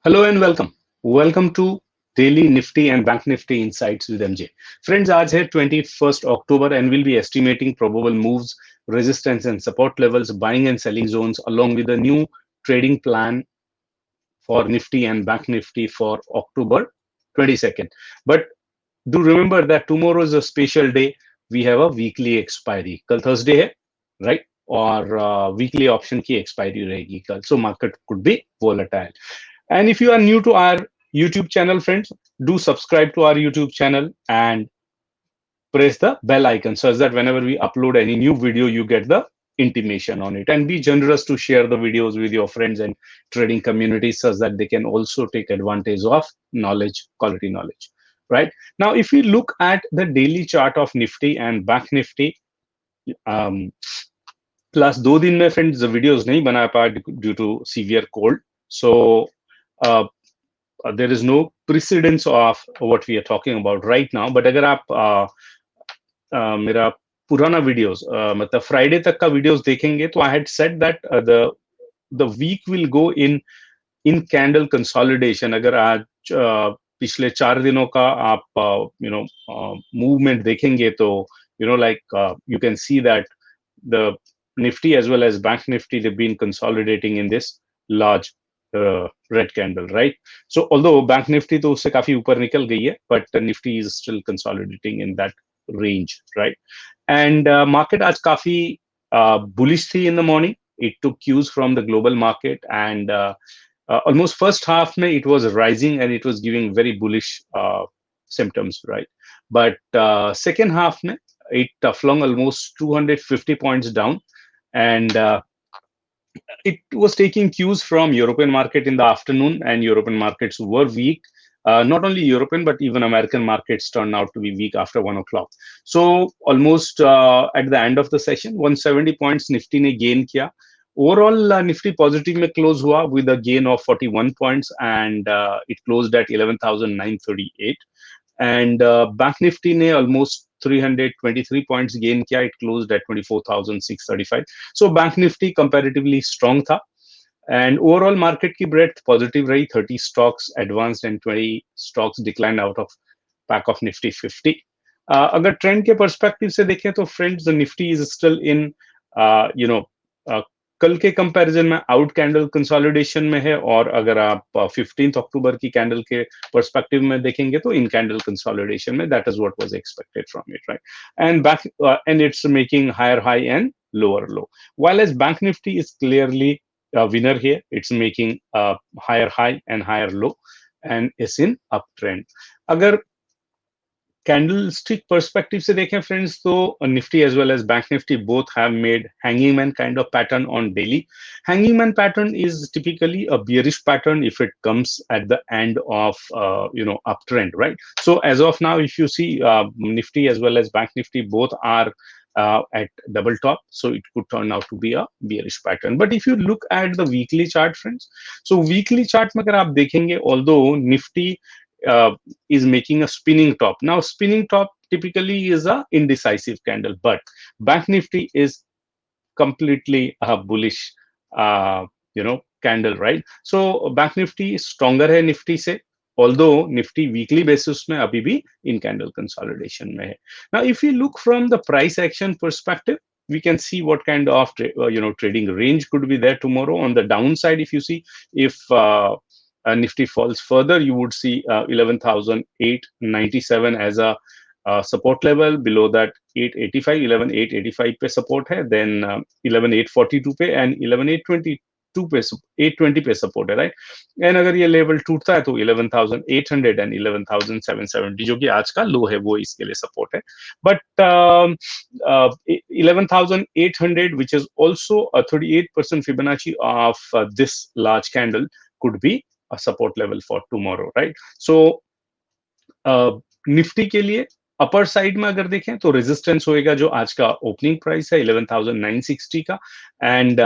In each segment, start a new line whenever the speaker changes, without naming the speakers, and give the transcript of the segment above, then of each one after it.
Hello and welcome. Welcome to Daily Nifty and Bank Nifty Insights with MJ. Friends, आज है 21st October and we'll be estimating probable moves, resistance and support levels, buying and selling zones along with a new trading plan for Nifty and Bank Nifty for October 22nd. But do remember that tomorrow is a special day. We have a weekly expiry. कल Thursday है, right? और weekly option की expiry रहेगी कल. So market could be volatile. And if you are new to our YouTube channel, friends, do subscribe to our YouTube channel and press the bell icon so that whenever we upload any new video, you get the intimation on it. And be generous to share the videos with your friends and trading communities so that they can also take advantage of knowledge, quality knowledge. Right now, if we look at the daily chart of Nifty and Bank Nifty, plus 2 दिन में friends the videos नहीं बना पाया due to severe cold. So there is no precedence of what we are talking about right now. But अगर आप मेरा पुराना videos मतलब फ्राइडे तक का वीडियोस देखेंगे तो I had said that the week will go in candle consolidation. अगर आज पिछले 4 दिनों का आप मूवमेंट देखेंगे तो like you can see that the Nifty as well as Bank Nifty, they've been consolidating in this large red candle, right? So although Bank Nifty तो उससे काफी ऊपर निकल गई है, but Nifty is still consolidating in that range, right? And market आज काफी bullish थी in the morning. It took cues from the global market and almost first half में it was rising and it was giving very bullish symptoms, right? But second half में it flung almost 250 points down and it was taking cues from European market in the afternoon, and European markets were weak. Not only European, but even American markets turned out to be weak after 1 o'clock. So almost at the end of the session, 170 points Nifty ne gain kiya. Overall, Nifty positive में close हुआ with a gain of 41 points, and it closed at 11,938. And Bank Nifty ने almost 323 points gain किया. It closed at 24,635. So Bank Nifty comparatively strong था. And overall market की breadth positive रही. 30 stocks advanced and 20 stocks declined out of pack of Nifty 50. अगर trend के perspective से देखें तो friends, the Nifty is still in कल के कंपैरिजन में आउट कैंडल कंसोलिडेशन में है, और अगर आप 15 अक्टूबर की कैंडल के पर्सपेक्टिव में देखेंगे तो इन कैंडल कंसोलिडेशन में that is what was expected from it, right? And back and it's making higher high and lower low, while as Bank Nifty is clearly a winner here. It's making a higher high and higher low and is in uptrend. अगर candlestick perspective से देखें friends, तो Nifty as well as Bank Nifty both have made hanging man kind of pattern on daily. Hanging man pattern is typically a bearish pattern if it comes at the end of uptrend, right? So as of now, if you see Nifty as well as Bank Nifty both are at double top, so it could turn out to be a bearish pattern. But if you look at the weekly chart friends, so weekly chart में अगर आप देखेंगे, although Nifty is making a spinning top. Now, spinning top typically is a indecisive candle, but Bank Nifty is completely a bullish, candle, right? So Bank Nifty stronger है Nifty से, although Nifty weekly basis में अभी भी in candle consolidation में है. Now, if we look from the price action perspective, we can see what kind of trading range could be there tomorrow. On the downside, if you see, if Nifty falls further, you would see 11,897 as a support level. Below that 11,885 पे support है, then 11,842 पे and 11,822 पे 820 पे support है, right? And अगर ये level टूटता है तो 11,800 and 11,770 जो कि आज का लो है वो इसके लिए support है. But 11,800, which is also a 38% Fibonacci of this large candle, could be a support level for tomorrow, right? So Nifty के लिए अपर साइड में अगर देखें तो रेजिस्टेंस होएगा जो आज का ओपनिंग प्राइस है 11,960 का, एंड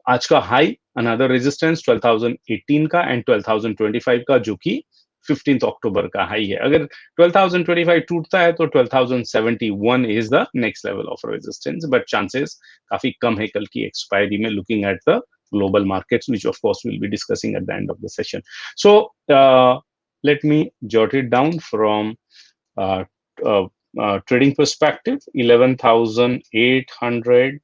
आज का हाई अनदर रेजिस्टेंस 12,018 का एंड 12,025 का जो कि 15th अक्टूबर का हाई है. अगर 12,025 टूटता है तो 12,071 is the next level of resistance, but chances काफी कम है कल की एक्सपायरी में looking at the global markets, which of course we'll be discussing at the end of the session. So let me jot it down from uh, uh, trading perspective. 11,800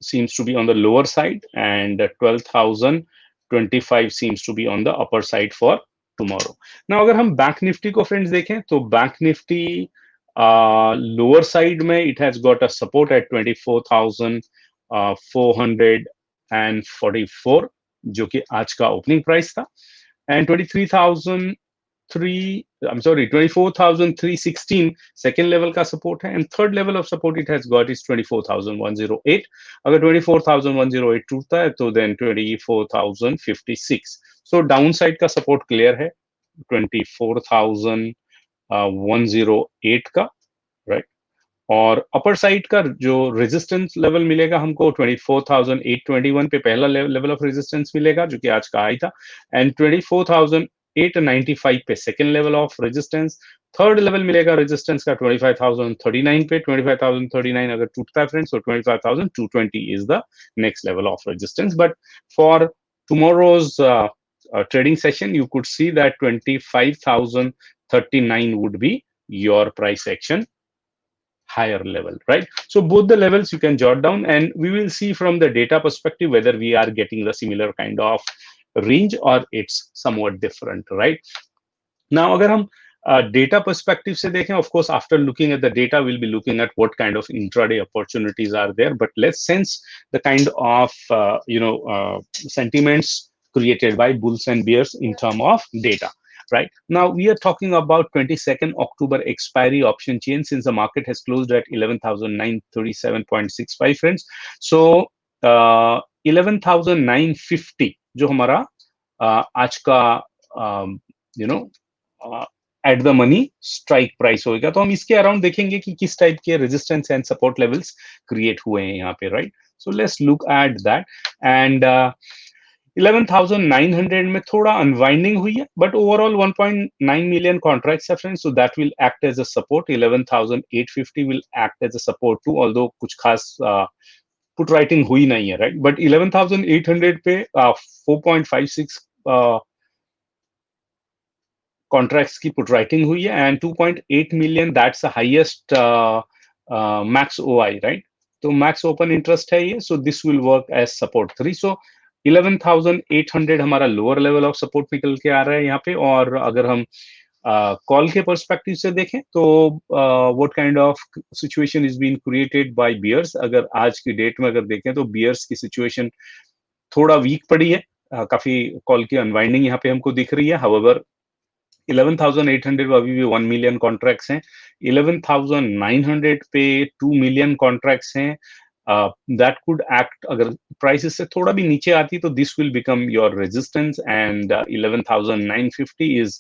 seems to be on the lower side, and 12,025 seems to be on the upper side for tomorrow. Now अगर हम bank Nifty को friends देखें तो bank Nifty lower side में it has got a support at 24,444 जो कि आज का ओपनिंग प्राइस था, एंड 24,316 सेकेंड लेवल का सपोर्ट है, and third level of support it has got is 24,108. अगर 24,108 टूटता है तो देन 24,056. सो डाउन साइड का सपोर्ट क्लियर है 24,108 का, राइट. और अपर साइड का जो रेजिस्टेंस लेवल मिलेगा हमको 24,821 पे पहला लेवल ऑफ रेजिस्टेंस मिलेगा जो कि आज का हाई था, एंड 24,895 पे second level of resistance. Third level मिलेगा रेजिस्टेंस का 25,039 पे. 25,039 अगर टूटता है फ्रेंड्स तो 25,220 is the next level of resistance. But for tomorrow's trading session, you could see that 25,039 would be your price action higher level, right? So both the levels you can jot down, and we will see from the data perspective whether we are getting the similar kind of range or it's somewhat different, right? Now agar hum data perspective se dekhen, of course after looking at the data we'll be looking at what kind of intraday opportunities are there, but let's sense the kind of sentiments created by bulls and bears in terms of data. Right now, we are talking about 22nd October expiry option chain, since the market has closed at 11,937.65, friends. So 11,950 जो हमारा आज का at the money strike price होगा, तो हम इसके around देखेंगे कि किस टाइप के resistance and support levels create हुए हैं यहाँ पे, right. So let's look at that. And 11,900 में थोड़ा अनवाइंडिंग हुई है, बट ओवरऑल 1.9 मिलियन कॉन्ट्रैक्ट्स है friends, so that will act as a support. 11,850 will act as a support too, although कुछ खास पुट राइटिंग हुई नहीं है, राइट. बट 11,800 पे 4.56 कॉन्ट्रैक्ट्स की पुट राइटिंग हुई है, and 2.8 million that's the highest max OI, right. तो मैक्स ओपन इंटरेस्ट है ये, so this will work as support 3. So 11,800 हमारा लोअर लेवल ऑफ सपोर्ट निकल के आ रहा है यहाँ पे. और अगर हम कॉल के पर्सपेक्टिव से देखें तो what kind of situation is been created by bears. अगर आज की डेट में अगर देखें तो बियर्स की सिचुएशन थोड़ा वीक पड़ी है, काफी कॉल की अनवाइंडिंग यहाँ पे हमको दिख रही है. हाउएवर 11,800 अभी भी 1 मिलियन कॉन्ट्रैक्ट्स हैं. 11,900 पे 2 मिलियन कॉन्ट्रैक्ट्स हैं. That could act, अगर prices से थोड़ा भी नीचे आती तो this will become your resistance, and 11,950 is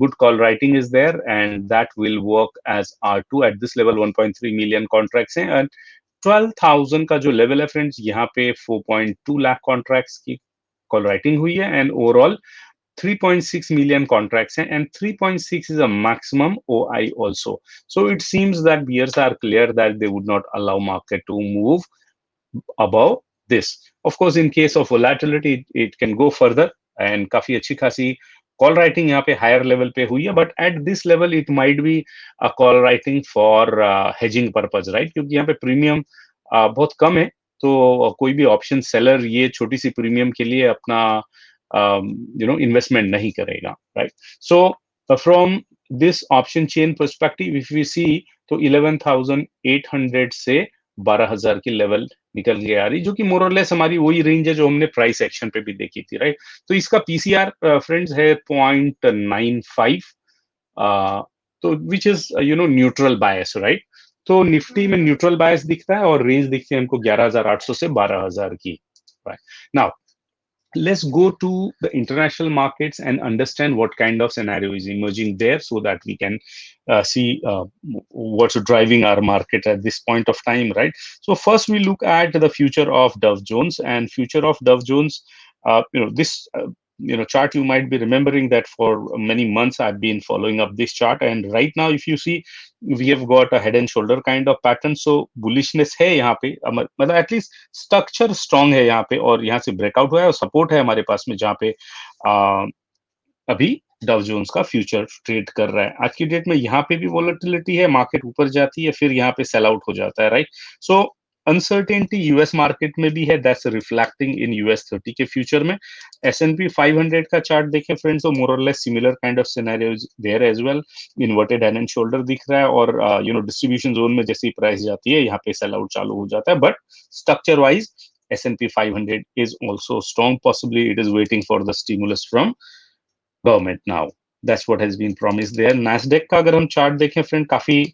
good call writing is there, and that will work as R2 at this level. 1.3 million contracts हैं, and 12,000 का जो level है friends, यहाँ पे 4.2 lakh contracts की call writing हुई है, and overall 3.6 million contracts and 3.6 is a maximum OI also. So it seems that bears are clear that they would not allow market to move above this. Of course, in case of volatility, it can go further, and काफी अच्छी खासी call writing यहाँ पे higher level पे हुई है, but at this level it might be a call writing for hedging purpose, right? क्योंकि यहाँ पे premium बहुत कम है, तो कोई भी ऑप्शन सेलर ये छोटी सी प्रीमियम के लिए अपना investment nahi karega, right? So from this option chain perspective, if we see तो 11,800 से 12,000 की लेवल निकल के आ रही, जो कि मोर और लेस हमारी वही रेंज है जो हमने प्राइस एक्शन पे भी देखी थी, राइट. तो इसका पीसीआर फ्रेंड्स है 0.95, तो which is neutral bias, right. तो निफ्टी में न्यूट्रल बायस दिखता है और रेंज दिखती है हमको 11,800 से 12,000 की, right. Now let's go to the international markets and understand what kind of scenario is emerging there, so that we can see what's driving our market at this point of time, right? So first we look at the future of Dow Jones, and future of Dow Jones, this chart, you might be remembering that for many months I've been following up this chart, and right now if you see, we have got a head and shoulder kind of pattern. So bullishness है यहाँ पे, मतलब at least structure strong है यहाँ पे, और यहाँ से ब्रेकआउट हुआ है, और सपोर्ट है हमारे पास में जहाँ पे अभी डाउ जोन्स का फ्यूचर ट्रेड कर रहा है। आज की डेट में यहाँ पे भी वोलेटिलिटी है, मार्केट ऊपर जाती है, फिर यहाँ पे सेल आउट हो जाता है, राइट। सो अनसर्टेनिटी यूएस मार्केट में भी है, दैट्स रिफ्लेक्टिंग इन यूएस 30 के फ्यूचर में। S&P 500 का चार्ट देखें फ्रेंड्स, तो more or less similar kind of scenarios there as well. Inverted head and shoulder दिख रहा है, और डिस्ट्रीब्यूशन जोन में जैसे ही प्राइस जाती है, यहाँ पे सेल आउट चालू हो जाता है, but structure wise S&P 500 is also strong. Possibly it is waiting for the stimulus from government now, that's what has been promised there. Nasdaq का अगर हम चार्ट देखें फ्रेंड, काफी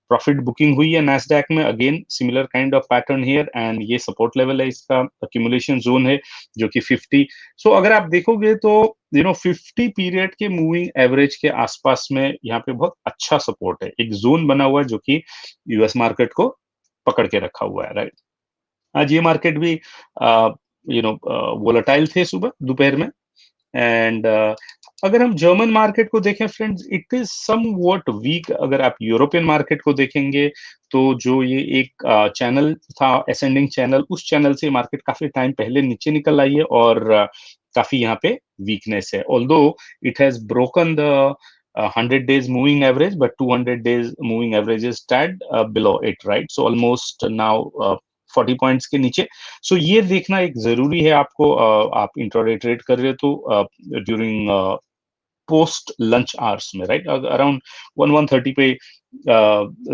प्रॉफिट बुकिंग हुई है नैस्डैक में, again similar kind of pattern here, and ये support level है, इसका अक्यूमुलेशन जोन है जो कि 50। सो अगर आप देखोगे तो 50 पीरियड के मूविंग एवरेज के आसपास में यहाँ पे बहुत अच्छा सपोर्ट है, एक जोन बना हुआ है जो कि यूएस मार्केट को पकड़ के रखा हुआ है, राइट। आज ये मार्केट भी वोलेटाइल थे सुबह दोपहर में, एंड अगर हम जर्मन मार्केट को देखें friends, it is somewhat weak. अगर आप यूरोपियन मार्केट को देखेंगे तो जो ये एक चैनल था, असेंडिंग चैनल, उस चैनल से मार्केट काफी टाइम पहले नीचे निकल आई है, और काफी यहाँ पे वीकनेस है। Although it has broken the 100 days moving average, but 200 days moving average is tagged below it, right? So almost now 40 points के नीचे। सो ये देखना एक जरूरी है आपको, आप इंट्राडे ट्रेड कर रहे हो तो ड्यूरिंग पोस्ट लंच आवर्स में, राइट, अराउंड 130 पे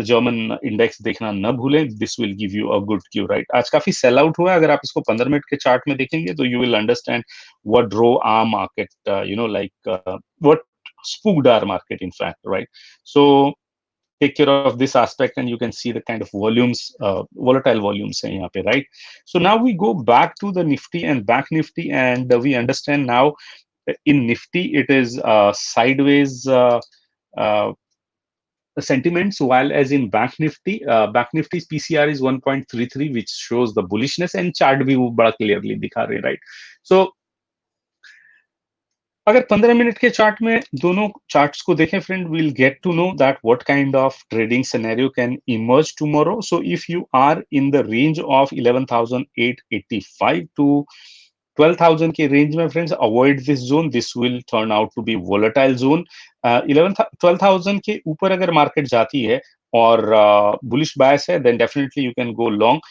जर्मन इंडेक्स देखना न भूलें, this will give you a good Q, right. आज काफी सेल आउट हुआ है, अगर आप इसको 15 मिनट के चार्ट में देखेंगे तो you will understand what drove our market, like what spooked our market in fact, right? So take care of this aspect and you can see the kind of volumes, volatile volumes hai yahan pe, right? So now we go back to the Nifty and Bank Nifty, and we understand now in Nifty it is sideways uh, sentiments, while as in Bank Nifty's PCR is 1.33, which shows the bullishness, and chart भी वो बड़ा clearly दिखा रहे, right? So अगर 15 minute के chart में दोनों charts को देखें friend, will get to know that what kind of trading scenario can emerge tomorrow. So if you are in the range of 11,885 to 12,000 के रेंज में friends, avoid this zone, this will turn out to be volatile zone. 12,000 के ऊपर अगर market जाती है और bullish bias है, then definitely you can go long.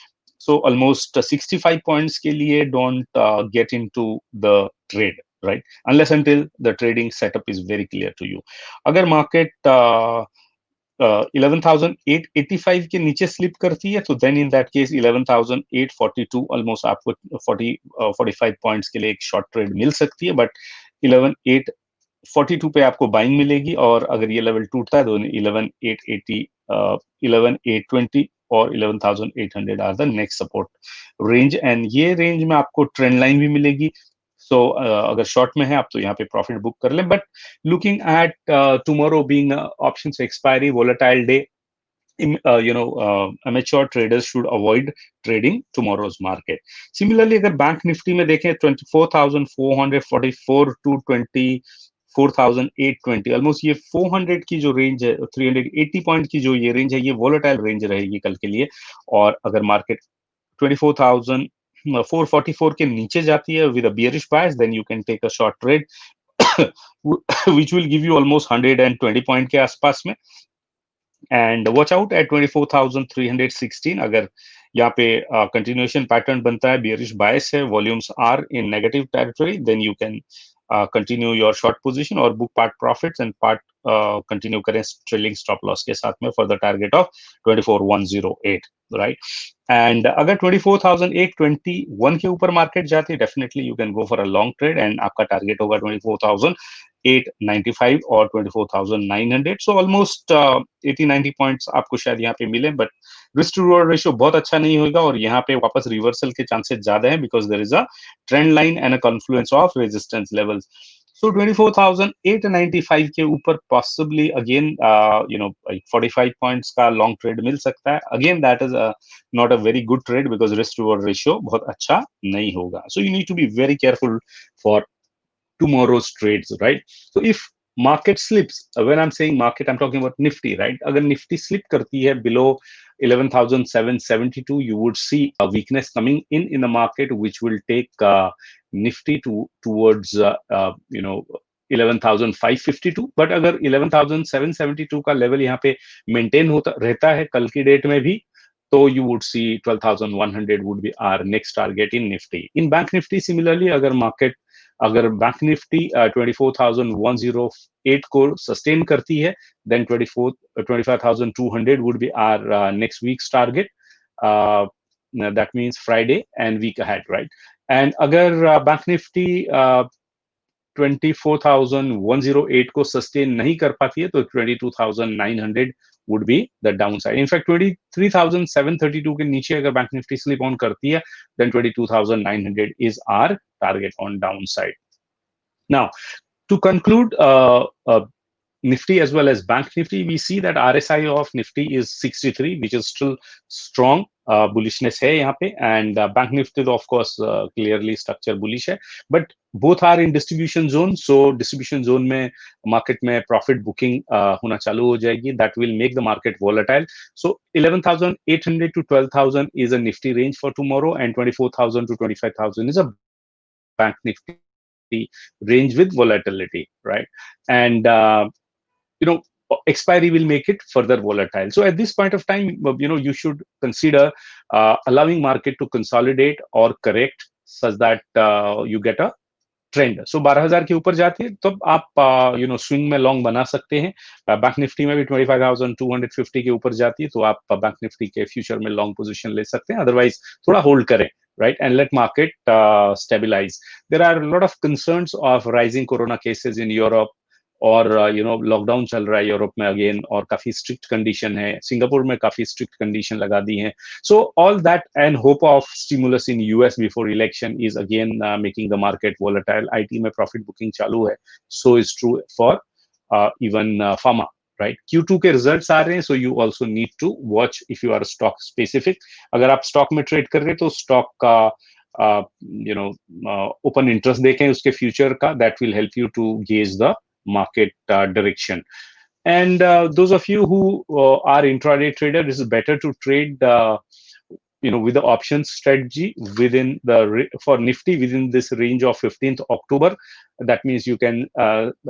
So almost 65 points के लिए don't get into the trade, right, unless until the trading setup is very clear to you. अगर मार्केट 11,885 के नीचे स्लिप करती है तो then in that case 11,842 almost आपको 45 points के लिए एक शॉर्ट ट्रेड मिल सकती है, बट 11,842 पे आपको बाइंग मिलेगी, और अगर ये लेवल टूटता है तो 11,880 11,820 और 11,800 are the next support range, and ये रेंज में आपको ट्रेंड लाइन भी मिलेगी। सो अगर शॉर्ट में है आप तो यहाँ पे प्रॉफिट बुक कर लें, but looking at tomorrow being options expiry volatile day, amateur traders should avoid trading tomorrow's market. Similarly, अगर बैंक निफ्टी में देखें 24,444 टू 24,820, ऑलमोस्ट ये 400 की जो रेंज है, 380 पॉइंट की जो ये रेंज है, ये वोलेटाइल रेंज रहेगी कल के लिए। और अगर मार्केट 24,444 के नीचे जाती है with a bearish bias, then you can take a short trade which will give you almost 120 point के आसपास में, and watch out at 24,316। अगर यहाँ पे continuation pattern बनता है, bearish bias है, volumes are in negative territory, then you can continue your short position or book part profits and part continue करें trailing stop loss के साथ में for the target of 24,108, right? And अगर 24,821 के ऊपर मार्केट जाती है, definitely you can go for a long trade, and आपका टारगेट होगा 24,895 और 24,900। सो ऑलमोस्ट 80-90 पॉइंट्स आपको शायद यहाँ पे मिले, but risk to reward ratio बहुत अच्छा नहीं होगा, और यहाँ पे वापस रिवर्सल के चांसेस ज्यादा है, because there is a trend line and a confluence of resistance levels. So 24,895 के ऊपर possibly again 45 points का long trade मिल सकता है। Again that is not a very good trade because risk reward ratio बहुत अच्छा नहीं होगा। So you need to be very careful for tomorrow's trades, right? So if market slips, when I'm saying market, I'm talking about Nifty, right? Agar Nifty slip karti hai below 11,772, you would see a weakness coming in the market, which will take Nifty towards 11,552. But अगर 11,772 का level यहाँ पे maintain होता रहता है कल की date में भी, तो you would see 12,100 would be our next target in Nifty. In Bank Nifty, similarly, अगर Bank Nifty 24,108 को sustain करती है, then 25,200 would be our next week's target. That means Friday and week ahead, right? And अगर Bank Nifty 24,108 को sustain नहीं कर पाती है, तो 22,900 would be the downside. In fact, 23,732 के नीचे अगर बैंक निफ्टी स्लिप ऑन करती है, then 22,900 is our target on downside. Now, to conclude, Nifty as well as Bank Nifty, we see that RSI of Nifty is 63, which is still strong. Bullishness है यहाँ पे, and Bank Nifty of course clearly structure bullish है, but both are in distribution zone. So distribution zone में market में profit booking होना चालू हो जाएगी. That will make the market volatile. So 11,800 to 12,000 is a Nifty range for tomorrow, and 24,000 to 25,000 is a Bank Nifty range with volatility, right? And expiry will make it further volatile. So at this point of time, you should consider allowing market to consolidate or correct such that you get a trend. So 12,000 के ऊपर जाती है तो आप swing में long बना सकते हैं. बैंक निफ्टी में भी 25,250 के ऊपर जाती है तो आप बैंक निफ्टी के फ्यूचर में लॉन्ग पोजीशन ले सकते हैं. अदरवाइज थोड़ा होल्ड करें, right, and let market stabilize. There are a lot of concerns of rising corona cases in Europe, और लॉकडाउन चल रहा है यूरोप में अगेन, और काफी स्ट्रिक्ट कंडीशन है. सिंगापुर में काफी स्ट्रिक्ट कंडीशन लगा दी है. So all that and hope of stimulus in US before election is again making the market volatile. IT में प्रॉफिट बुकिंग चालू है. So is true for even pharma, right. Q2 के results आ रहे हैं, so you also need to watch if you are stock specific. अगर आप stock में ट्रेड कर रहे हैं तो स्टॉक का ओपन इंटरेस्ट देखें उसके फ्यूचर का. That will help you to gauge the market direction. And those of you who are intraday trader, it is better to trade with the options strategy within for Nifty within this range of 15th October. That means you can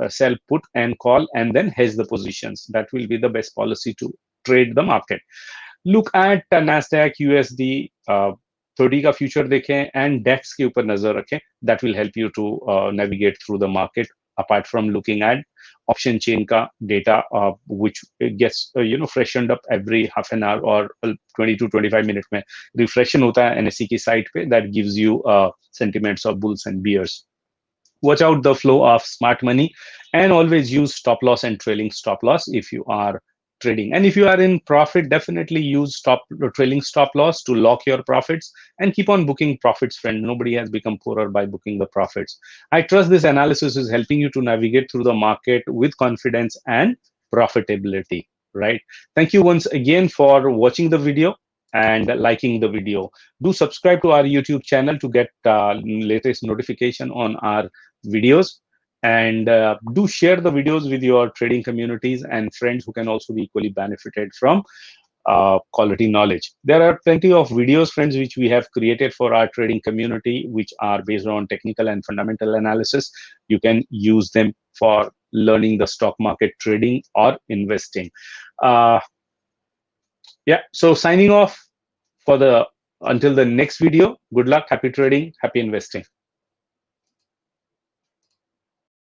sell put and call and then hedge the positions. That will be the best policy to trade the market. Look at Nasdaq, USD 30 का future देखें and DEX के ऊपर नजर रखें. That will help you to navigate through the market, apart from looking at option chain ka data, which gets freshened up every half an hour or 20 to 25 minutes mein refreshen hota hai NSE ki site pe. That gives you sentiments of bulls and bears. Watch out the flow of smart money, and always use stop loss and trailing stop loss if you are trading. And if you are in profit, definitely use trailing stop loss to lock your profits and keep on booking profits, friend. Nobody has become poorer by booking the profits. I trust this analysis is helping you to navigate through the market with confidence and profitability, right? Thank you once again for watching the video and liking the video. Do subscribe to our YouTube channel to get latest notification on our videos. And do share the videos with your trading communities and friends who can also be equally benefited from quality knowledge. There are plenty of videos, friends, which we have created for our trading community, which are based on technical and fundamental analysis. You can use them for learning the stock market trading or investing. So signing off until the next video. Good luck, happy trading, happy investing.